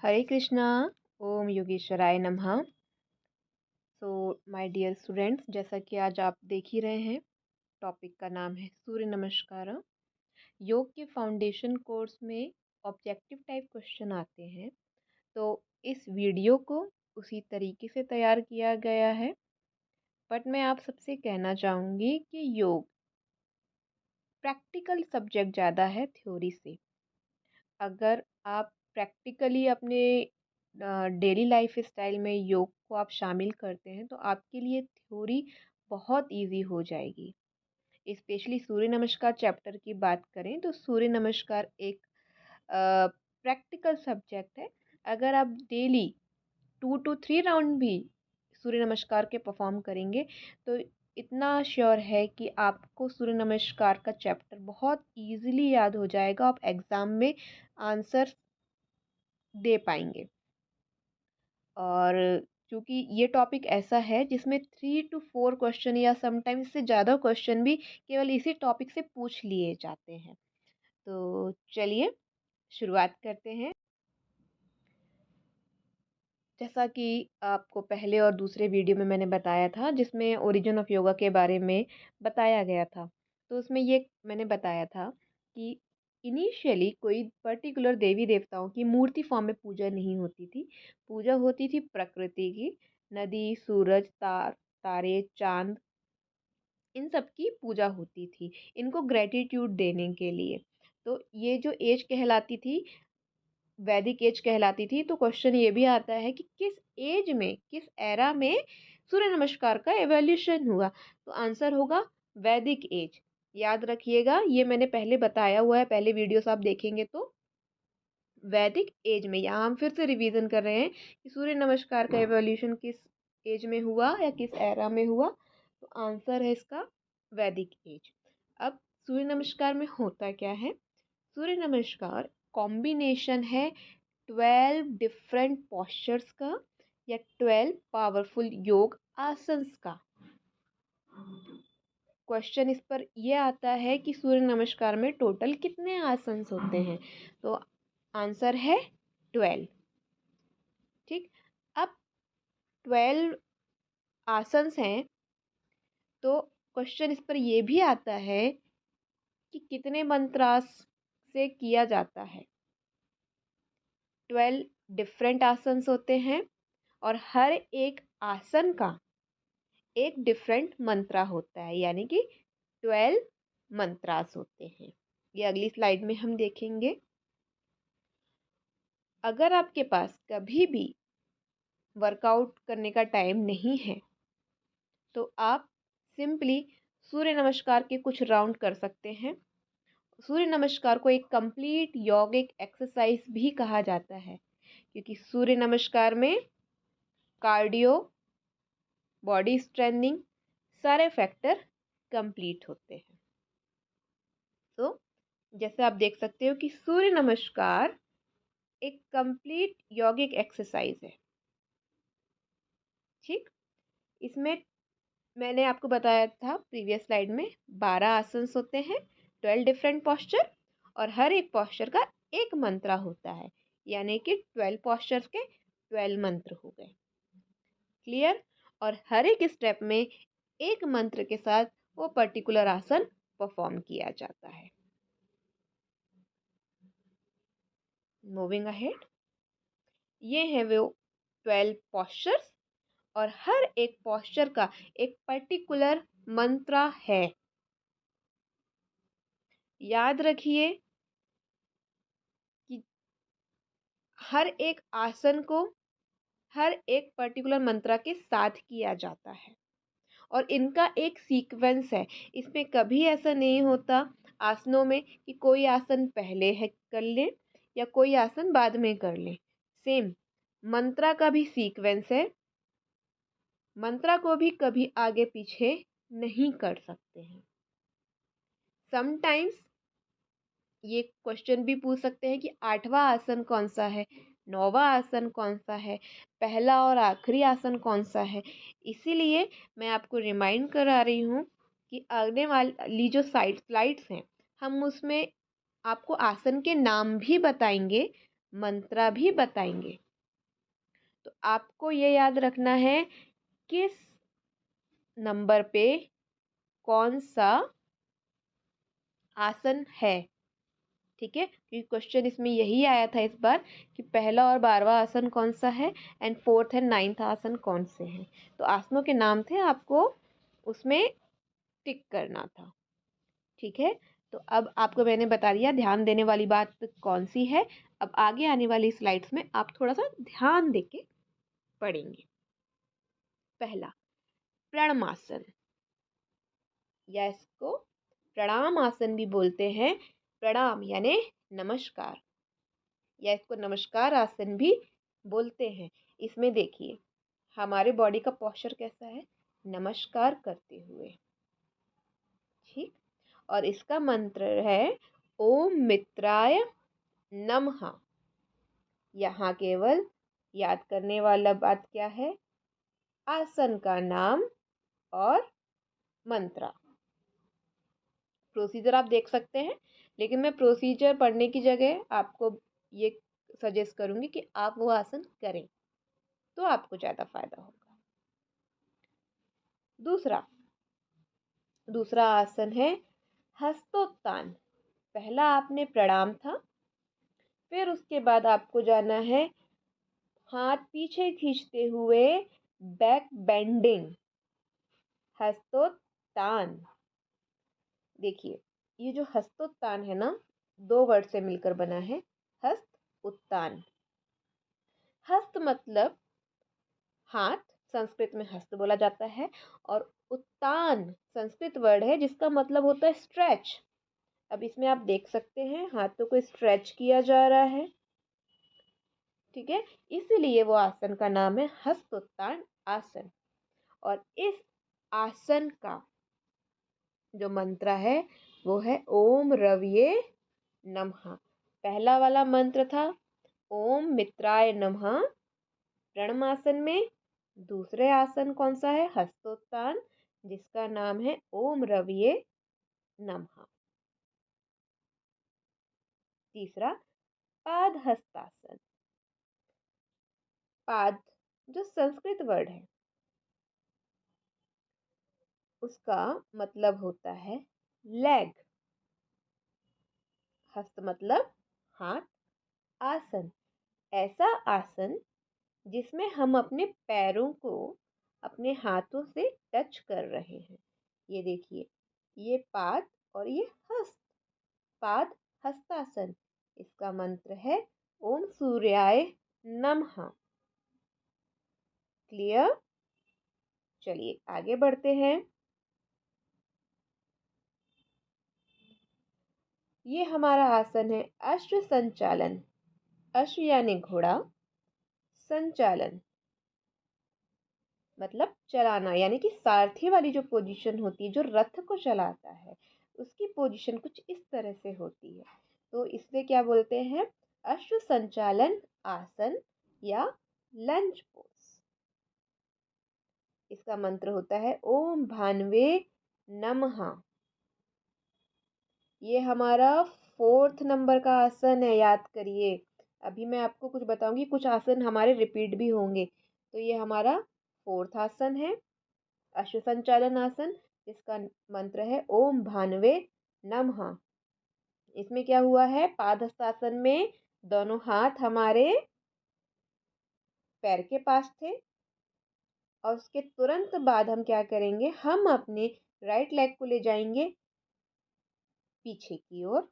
हरे कृष्णा। ओम योगेश्वराय नमः। So my dear students, जैसा कि आज आप देख ही रहे हैं, टॉपिक का नाम है सूर्य नमस्कार। योग के फाउंडेशन कोर्स में ऑब्जेक्टिव टाइप क्वेश्चन आते हैं, तो इस वीडियो को उसी तरीके से तैयार किया गया है। बट मैं आप सबसे कहना चाहूँगी कि योग प्रैक्टिकल सब्जेक्ट ज़्यादा है थ्योरी से। अगर आप प्रैक्टिकली अपने डेली लाइफ स्टाइल में योग को आप शामिल करते हैं तो आपके लिए थ्योरी बहुत इजी हो जाएगी। स्पेशली सूर्य नमस्कार चैप्टर की बात करें तो सूर्य नमस्कार एक प्रैक्टिकल सब्जेक्ट है। अगर आप डेली 2 to 3 राउंड भी सूर्य नमस्कार के परफॉर्म करेंगे तो इतना श्योर है कि आपको सूर्य नमस्कार का चैप्टर बहुत इजीली याद हो जाएगा। आप एग्ज़ाम में आंसर दे पाएंगे। और क्योंकि ये टॉपिक ऐसा है जिसमें 3 to 4 क्वेश्चन या समटाइम्स से ज़्यादा क्वेश्चन भी केवल इसी टॉपिक से पूछ लिए जाते हैं। तो चलिए शुरुआत करते हैं। जैसा कि आपको पहले और दूसरे वीडियो में मैंने बताया था, जिसमें ओरिजिन ऑफ योगा के बारे में बताया गया था, तो उसमें ये मैंने बताया था कि इनिशियली कोई पर्टिकुलर देवी देवताओं की मूर्ति फॉर्म में पूजा नहीं होती थी। पूजा होती थी प्रकृति की। नदी, सूरज, तारे, चांद, इन सब की पूजा होती थी इनको ग्रेटिट्यूड देने के लिए। तो ये जो एज कहलाती थी, वैदिक एज कहलाती थी। तो क्वेश्चन ये भी आता है कि किस एज में, किस एरा में सूर्य नमस्कार का एवोल्यूशन हुआ। तो आंसर होगा वैदिक एज। याद रखिएगा, ये मैंने पहले बताया हुआ है, पहले वीडियोस आप देखेंगे तो। वैदिक एज में, यहाँ हम फिर से रिवीजन कर रहे हैं कि सूर्य नमस्कार का एवोल्यूशन किस एज में हुआ या किस एरा में हुआ। तो आंसर है इसका वैदिक एज। अब सूर्य नमस्कार में होता क्या है? सूर्य नमस्कार कॉम्बिनेशन है 12 डिफरेंट पॉस्चर्स का या 12 पावरफुल योग आसन्स का। क्वेश्चन इस पर यह आता है कि सूर्य नमस्कार में टोटल कितने आसन्स होते हैं। तो आंसर है 12। ठीक। अब 12 आसन्स हैं, तो क्वेश्चन इस पर यह भी आता है कि कितने मंत्रास से किया जाता है। 12 डिफरेंट आसन्स होते हैं और हर एक आसन का एक डिफरेंट मंत्रा होता है, यानी कि 12 मंत्रास होते हैं। ये अगली स्लाइड में हम देखेंगे। अगर आपके पास कभी भी वर्कआउट करने का टाइम नहीं है तो आप सिंपली सूर्य नमस्कार के कुछ राउंड कर सकते हैं। सूर्य नमस्कार को एक कंप्लीट यौगिक एक्सरसाइज भी कहा जाता है, क्योंकि सूर्य नमस्कार में कार्डियो, बॉडी स्ट्रेंथनिंग, सारे फैक्टर कंप्लीट होते हैं। तो जैसे आप देख सकते हो कि सूर्य नमस्कार एक कंप्लीट यौगिक एक्सरसाइज है। ठीक। इसमें मैंने आपको बताया था प्रीवियस स्लाइड में 12 आसन्स होते हैं, 12 डिफरेंट पॉस्चर, और हर एक पॉस्चर का एक मंत्र होता है, यानी कि 12 पॉस्चर्स के 12 मंत्र हो गए। क्लियर? और हर एक स्टेप में एक मंत्र के साथ वो पर्टिकुलर आसन परफॉर्म किया जाता है। मूविंग अहेड, ये है वो 12 पॉस्चर्स और हर एक पॉस्चर का एक पर्टिकुलर मंत्र है। याद रखिए कि हर एक आसन को हर एक पर्टिकुलर मंत्र के साथ किया जाता है और इनका एक सीक्वेंस है। इसमें कभी ऐसा नहीं होता आसनों में कि कोई आसन पहले है कर ले या कोई आसन बाद में कर ले। सेम मंत्रा का भी सीक्वेंस है, मंत्रा को भी कभी आगे पीछे नहीं कर सकते हैं। समटाइम्स ये क्वेश्चन भी पूछ सकते हैं कि 8वां आसन कौन सा है, 9वां आसन कौन सा है, पहला और आखिरी आसन कौन सा है। इसीलिए मैं आपको रिमाइंड करा रही हूँ कि आने वाली जो स्लाइड्स हैं हम उसमें आपको आसन के नाम भी बताएंगे, मंत्रा भी बताएंगे। तो आपको ये याद रखना है किस नंबर पे कौन सा आसन है। ठीक है, क्योंकि क्वेश्चन इसमें यही आया था इस बार कि पहला और 12वां आसन कौन सा है एंड 4th एंड 9th आसन कौन से हैं। तो आसनों के नाम थे, आपको उसमें टिक करना था। ठीक है, तो अब आपको मैंने बता दिया ध्यान देने वाली बात कौन सी है। अब आगे आने वाली स्लाइड्स में आप थोड़ा सा ध्यान देके पढ़ेंगे। पहला, प्रणमासन, या इसको प्रणाम आसन भी बोलते हैं। प्रणाम यानी नमस्कार, या इसको नमस्कार आसन भी बोलते हैं। इसमें देखिए हमारे बॉडी का पोस्चर कैसा है, नमस्कार करते हुए। ठीक, और इसका मंत्र है ओम मित्राय नमः। यहाँ केवल याद करने वाला बात क्या है, आसन का नाम और मंत्रा। प्रोसीजर आप देख सकते हैं, लेकिन मैं प्रोसीजर पढ़ने की जगह आपको ये सजेस्ट करूंगी कि आप वो आसन करें, तो आपको ज़्यादा फायदा होगा। दूसरा आसन है हस्तोत्तान। पहला आपने प्रणाम था, फिर उसके बाद आपको जाना है हाथ पीछे खींचते हुए बैक बेंडिंग, हस्तोत्तान। देखिए ये जो हस्तोत्तान है ना, 2 वर्ड से मिलकर बना है, हस्त उत्तान। हस्त मतलब हाथ, संस्कृत में हस्त बोला जाता है, और उत्तान संस्कृत वर्ड है जिसका मतलब होता है स्ट्रेच। अब इसमें आप देख सकते हैं हाथों को स्ट्रेच किया जा रहा है। ठीक है, इसीलिए वो आसन का नाम है हस्तोत्तान आसन। और इस आसन का जो मंत्र है वो है ओम रविये नमः। पहला वाला मंत्र था ओम मित्राय नमः प्रणमासन में। दूसरे आसन कौन सा है, हस्तोत्तान, जिसका नाम है ओम रविये नमः। तीसरा, पाद हस्तासन। पाद जो संस्कृत वर्ड है उसका मतलब होता है लेग। हस्त मतलब हाथ, आसन ऐसा आसन जिसमें हम अपने पैरों को अपने हाथों से टच कर रहे हैं। ये देखिए, ये पाद और ये हस्त, पाद हस्तासन। इसका मंत्र है ओम सूर्याय नमः। क्लियर? चलिए आगे बढ़ते हैं। ये हमारा आसन है अश्व संचालन। अश्व यानी घोड़ा, संचालन मतलब चलाना, यानी कि सारथी वाली जो पोजीशन होती है, जो रथ को चलाता है, उसकी पोजीशन कुछ इस तरह से होती है। तो इसलिए क्या बोलते हैं, अश्व संचालन आसन या लंज पोज। इसका मंत्र होता है ओम भानवे नमः। ये हमारा 4th नंबर का आसन है, याद करिए। अभी मैं आपको कुछ बताऊंगी, कुछ आसन हमारे रिपीट भी होंगे। तो ये हमारा 4th आसन है, अश्व संचालन आसन, जिसका मंत्र है ओम भानवे नमः। इसमें क्या हुआ है, पादहस्तासन में दोनों हाथ हमारे पैर के पास थे, और उसके तुरंत बाद हम क्या करेंगे, हम अपने राइट लेग को ले जाएंगे पीछे की ओर,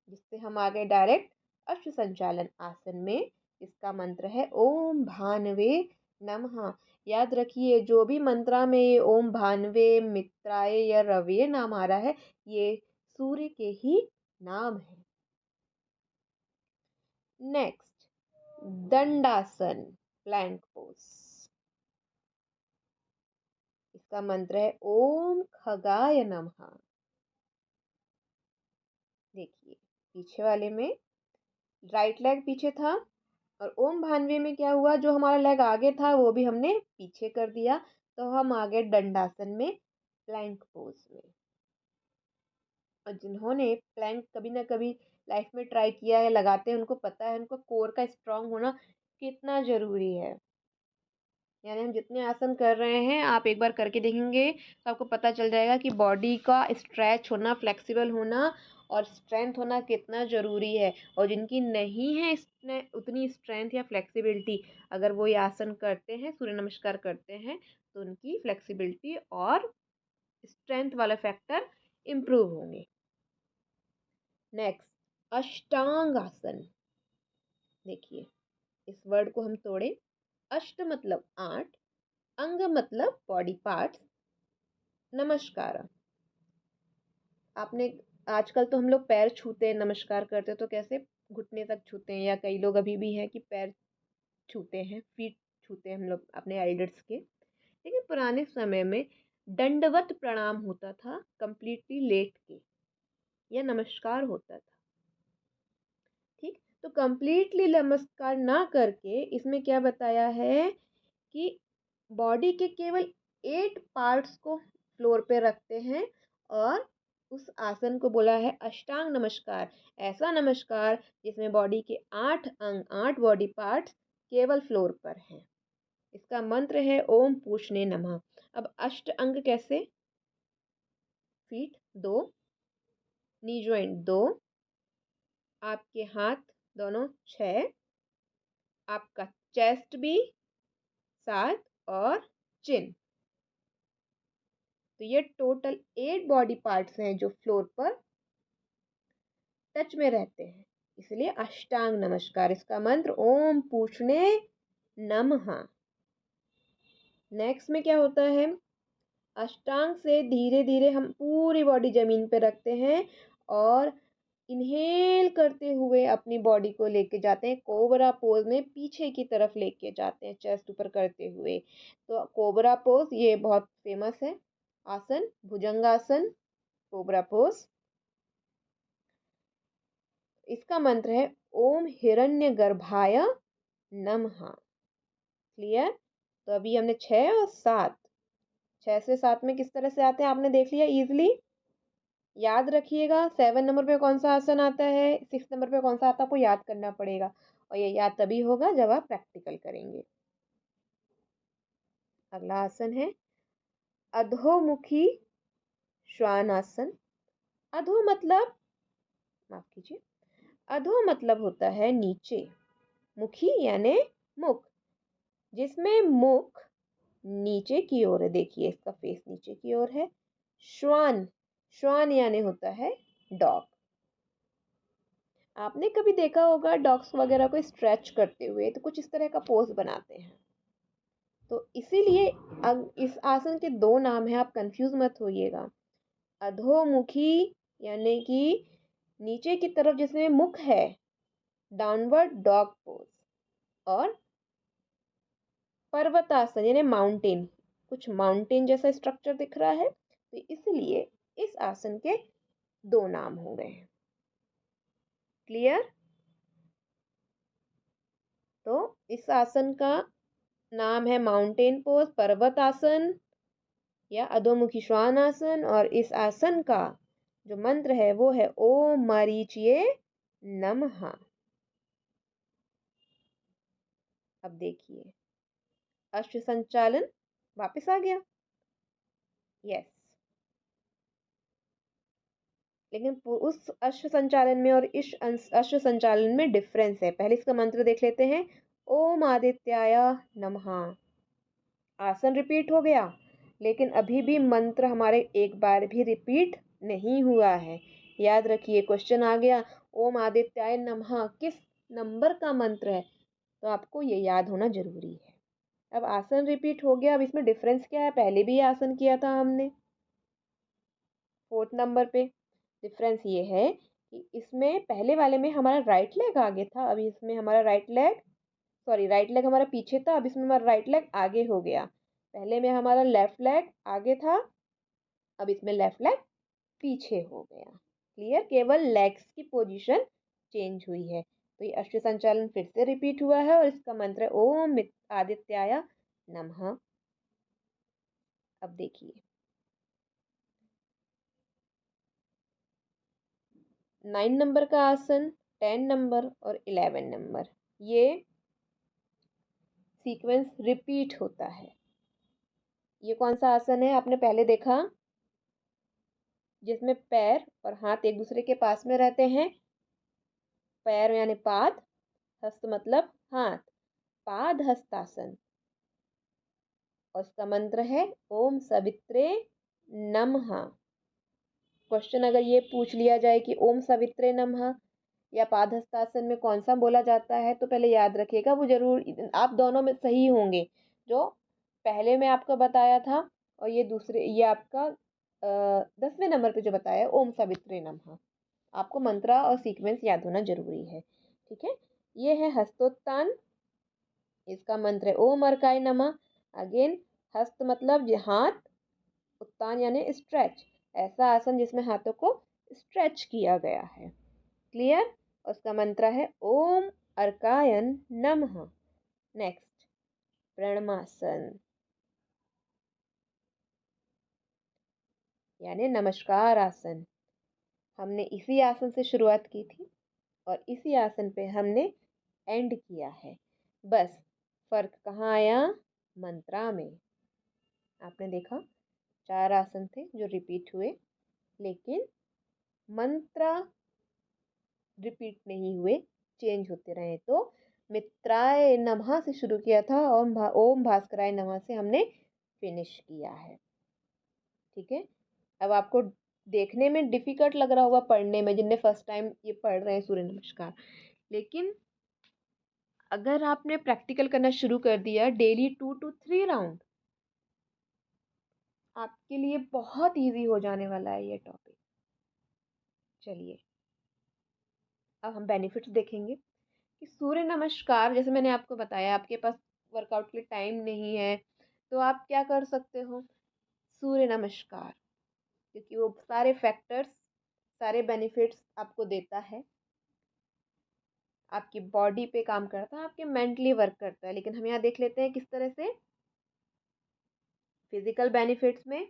जिससे हम आ गए डायरेक्ट अश्व संचालन आसन में। इसका मंत्र है ओम भानवे नमः। याद रखिए जो भी मंत्रा में ये ओम भानवे, मित्राय या रवि नाम आ रहा है, ये सूर्य के ही नाम है। नेक्स्ट, दंडासन, प्लैंक पोज। इसका मंत्र है ओम खगाय नमः। देखिए पीछे वाले में राइट लेग पीछे था, और ओम भानवे में क्या हुआ, जो हमारा लेग आगे था वो भी हमने पीछे कर दिया, तो हम आ गए दंडासन में, प्लैंक पोज में। और जिन्होंने प्लैंक कभी ना कभी लाइफ में ट्राई किया है, लगाते हैं, उनको पता है उनको कोर का स्ट्रांग होना कितना ज़रूरी है। यानी हम जितने आसन कर रहे हैं, आप एक बार करके देखेंगे तो आपको पता चल जाएगा कि बॉडी का स्ट्रेच होना, फ्लेक्सिबल होना और स्ट्रेंथ होना कितना ज़रूरी है। और जिनकी नहीं है इसमें उतनी स्ट्रेंथ या फ्लेक्सिबिलिटी, अगर वो ये आसन करते हैं, सूर्य नमस्कार करते हैं, तो उनकी फ्लेक्सिबिलिटी और स्ट्रेंथ वाला फैक्टर इम्प्रूव होंगे। नेक्स्ट, अष्टांग आसन। देखिए, इस वर्ड को हम तोड़े। अष्ट मतलब 8, अंग मतलब बॉडी पार्ट्स, नमस्कार। आपने आजकल तो हम लोग पैर छूते हैं, नमस्कार करते हैं, तो कैसे घुटने तक छूते हैं, या कई लोग अभी भी हैं कि पैर छूते हैं, फीट छूते हैं हम लोग अपने एल्डर्स के। लेकिन पुराने समय में दंडवत प्रणाम होता था, कंप्लीटली लेट के, या नमस्कार होता था। ठीक, तो कंप्लीटली नमस्कार ना करके इसमें क्या बताया है कि बॉडी के केवल 8 पार्ट्स को फ्लोर पे रखते हैं, और उस आसन को बोला है अष्टांग नमस्कार। ऐसा नमस्कार जिसमें बॉडी के 8 अंग, 8 बॉडी पार्ट्स केवल फ्लोर पर हैं। इसका मंत्र है ओम पूषणे नमः। अब अष्ट अंग कैसे? फीट 2, नी जॉइंट 2, आपके हाथ दोनों 6, आपका चेस्ट भी 7 और चिन। तो ये टोटल 8 बॉडी पार्ट्स हैं जो फ्लोर पर टच में रहते हैं, इसलिए अष्टांग नमस्कार। इसका मंत्र ओम पूषणे नमः। नेक्स्ट में क्या होता है? अष्टांग से धीरे धीरे हम पूरी बॉडी जमीन पे रखते हैं और इनहेल करते हुए अपनी बॉडी को लेके जाते हैं कोबरा पोज में, पीछे की तरफ लेके जाते हैं चेस्ट ऊपर करते हुए। तो कोबरा पोज ये बहुत फेमस है आसन, भुजंगासन, कोबरा पोज। इसका मंत्र है ओम हिरण्यगर्भाय नमः। क्लियर? तो अभी हमने 6 और 7, 6 से 7 में किस तरह से आते हैं आपने देख लिया इजीली। याद रखिएगा 7 नंबर पे कौन सा आसन आता है, 6 नंबर पे कौन सा आता है, आपको याद करना पड़ेगा, और ये याद तभी होगा जब आप प्रैक्टिकल करेंगे। अगला आसन है अधोमुखी श्वान आसन। अधो मतलब, माफ कीजिए, अधो मतलब होता है नीचे, मुखी यानी मुख, जिसमें मुख नीचे की ओर है। देखिए इसका फेस नीचे की ओर है। श्वान, श्वान यानी होता है डॉग। आपने कभी देखा होगा डॉग्स वगैरह को स्ट्रेच करते हुए, तो कुछ इस तरह का पोज बनाते हैं। तो इसीलिए इस आसन के 2 नाम हैं, आप कंफ्यूज मत होइएगा। अधोमुखी यानी कि नीचे की तरफ जिसमें मुख है, डाउनवर्ड डॉग पोज। और पर्वतासन यानी माउंटेन, कुछ माउंटेन जैसा स्ट्रक्चर दिख रहा है, तो इसलिए इस आसन के 2 नाम हो गए हैं। क्लियर? तो इस आसन का नाम है माउंटेन पोज, पर्वत आसन या अधोमुखी श्वान आसन, और इस आसन का जो मंत्र है वो है ओम मरीचिये नमः। अब देखिए अश्व संचालन वापस आ गया। यस, लेकिन उस अश्व संचालन में और इस अश्व संचालन में डिफरेंस है। पहले इसका मंत्र देख लेते हैं। ओम आदित्याय नमः। आसन रिपीट हो गया, लेकिन अभी भी मंत्र हमारे एक बार भी रिपीट नहीं हुआ है। याद रखिए क्वेश्चन आ गया ओम आदित्याय नमः किस नंबर का मंत्र है, तो आपको ये याद होना जरूरी है। अब आसन रिपीट हो गया, अब इसमें डिफरेंस क्या है? पहले भी आसन किया था हमने 4th नंबर पे। डिफरेंस ये है कि इसमें पहले वाले में हमारा राइट लेग आगे था, अभी इसमें हमारा राइट लेग हमारा पीछे था, अब इसमें हमारा राइट लेग आगे हो गया। पहले में हमारा लेफ्ट लेग आगे था, अब इसमें लेफ्ट लेग पीछे हो गया। क्लियर? केवल लेग्स की पोजीशन चेंज हुई है। तो ये अश्व संचालन फिर से रिपीट हुआ है, और इसका मंत्र है ओम आदित्याय नमः। अब देखिए 9 नंबर का आसन, 10 नंबर और 11 नंबर, ये सीक्वेंस रिपीट होता है। ये कौन सा आसन है आपने पहले देखा, जिसमें पैर और हाथ एक दूसरे के पास में रहते हैं। पैर यानी पाद, हस्त मतलब हाथ, पाद हस्तासन। और उसका मंत्र है ओम सवित्रे नमः। क्वेश्चन अगर ये पूछ लिया जाए कि ओम सवित्रे नमः या पाद हस्तासन में कौन सा बोला जाता है, तो पहले याद रखिएगा वो जरूर, आप दोनों में सही होंगे। जो पहले मैं आपको बताया था और ये दूसरे, ये आपका 10वें नंबर पे जो बताया ओम सवित्रे नमः, आपको मंत्रा और सीक्वेंस याद होना जरूरी है। ठीक है, ये है हस्तोत्तान, इसका मंत्र है ओम अर्काय नमः। अगेन, हस्त मतलब ये हाथ, उत्तान यानी स्ट्रेच, ऐसा आसन जिसमें हाथों को स्ट्रेच किया गया है। क्लियर? उसका मंत्र है ओम अर्कायन नमः। नेक्स्ट, प्रणमासन यानी नमस्कार आसन। हमने इसी आसन से शुरुआत की थी और इसी आसन पे हमने एंड किया है। बस फर्क कहाँ आया? मंत्रा में। आपने देखा 4 आसन थे जो रिपीट हुए, लेकिन मंत्रा रिपीट नहीं हुए, चेंज होते रहे। तो मित्राय नमः से शुरू किया था, ओम भास्कराय नमः से हमने फिनिश किया है। ठीक है, अब आपको देखने में डिफिकल्ट लग रहा होगा पढ़ने में, जिनने फर्स्ट टाइम ये पढ़ रहे हैं सूर्य नमस्कार, लेकिन अगर आपने प्रैक्टिकल करना शुरू कर दिया डेली 2 to 3 राउंड, आपके लिए बहुत इजी हो जाने वाला है ये टॉपिक। चलिए, अब हम बेनिफिट्स देखेंगे कि सूर्य नमस्कार, जैसे मैंने आपको बताया आपके पास वर्कआउट के लिए टाइम नहीं है, तो आप क्या कर सकते हो? सूर्य नमस्कार, क्योंकि वो सारे फैक्टर्स, सारे बेनिफिट्स आपको देता है। आपकी बॉडी पे काम करता है, आपके मेंटली वर्क करता है। लेकिन हम यहाँ देख लेते हैं किस तरह से। फिजिकल बेनिफिट्स में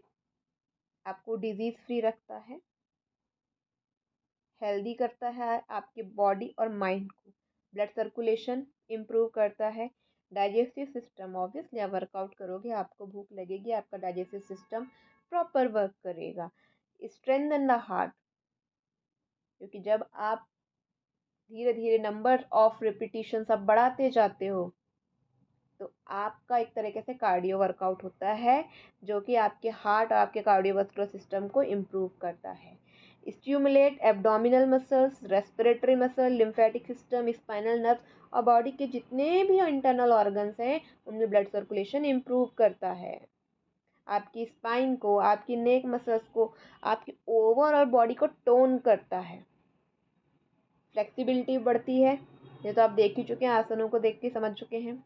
आपको डिजीज फ्री रखता है, हेल्दी करता है आपके बॉडी और माइंड को, ब्लड सर्कुलेशन इम्प्रूव करता है, डाइजेस्टिव सिस्टम, ऑब्वियसली आप वर्कआउट करोगे आपको भूख लगेगी, आपका डाइजेस्टिव सिस्टम प्रॉपर वर्क करेगा। स्ट्रेंथन द हार्ट, क्योंकि जब आप धीरे धीरे नंबर ऑफ रिपीटिशन आप बढ़ाते जाते हो, तो आपका एक तरीके से कार्डियो वर्कआउट होता है, जो कि आपके हार्ट और आपके कार्डियोवास्कुलर सिस्टम को इम्प्रूव करता है। Stimulate abdominal muscles, respiratory muscle, lymphatic system, spinal nerves और बॉडी के जितने भी इंटरनल ऑर्गन्स हैं उनमें ब्लड सर्कुलेशन इम्प्रूव करता है। आपकी स्पाइन को, आपकी नेक मसल्स को, आपकी ओवरऑल बॉडी को टोन करता है। फ्लेक्सिबिलिटी बढ़ती है, ये तो आप देख ही चुके हैं, आसनों को देख के समझ चुके हैं।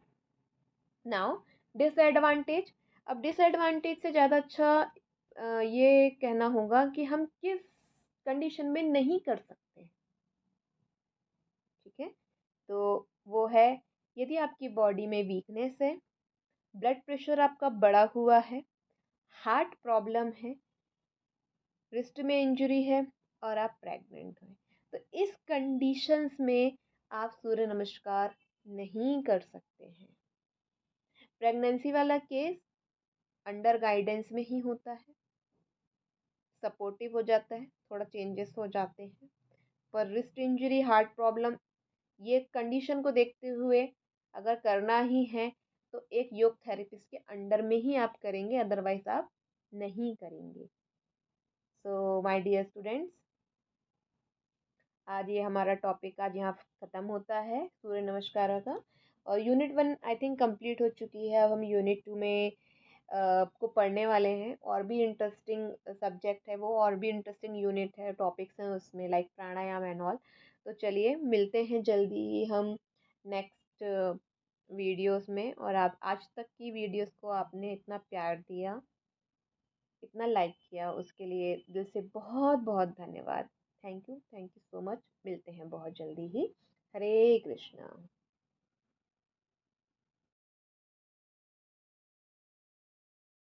नाउ डिसएडवांटेज, अब डिसएडवांटेज से ज़्यादा अच्छा ये कहना होगा कि हम किस कंडीशन में नहीं कर सकते। ठीक है, तो वो है यदि आपकी बॉडी में वीकनेस है, ब्लड प्रेशर आपका बढ़ा हुआ है, हार्ट प्रॉब्लम है, रिस्ट में इंजरी है और आप प्रेग्नेंट हैं, तो इस कंडीशंस में आप सूर्य नमस्कार नहीं कर सकते हैं। प्रेगनेंसी वाला केस अंडर गाइडेंस में ही होता है, सपोर्टिव हो जाता है, थोड़ा चेंजेस हो जाते हैं। पर रिस्ट इंजरी, हार्ट प्रॉब्लम, ये कंडीशन को देखते हुए अगर करना ही है तो एक योग थेरेपिस्ट के अंडर में ही आप करेंगे, अदरवाइज आप नहीं करेंगे। सो माय डियर स्टूडेंट्स, आज ये हमारा टॉपिक आज यहाँ ख़त्म होता है सूर्य नमस्कार का। और यूनिट 1 आई थिंक कंप्लीट हो चुकी है। अब हम यूनिट 2 में को पढ़ने वाले हैं। और भी इंटरेस्टिंग सब्जेक्ट है वो, और भी इंटरेस्टिंग यूनिट है, टॉपिक्स हैं उसमें, लाइक प्राणायाम एंड ऑल। तो चलिए मिलते हैं जल्दी हम नेक्स्ट वीडियोस में। और आप आज तक की वीडियोस को आपने इतना प्यार दिया, इतना लाइक किया, उसके लिए दिल से बहुत बहुत धन्यवाद। Thank you so much. मिलते हैं बहुत जल्दी ही। हरे कृष्णा।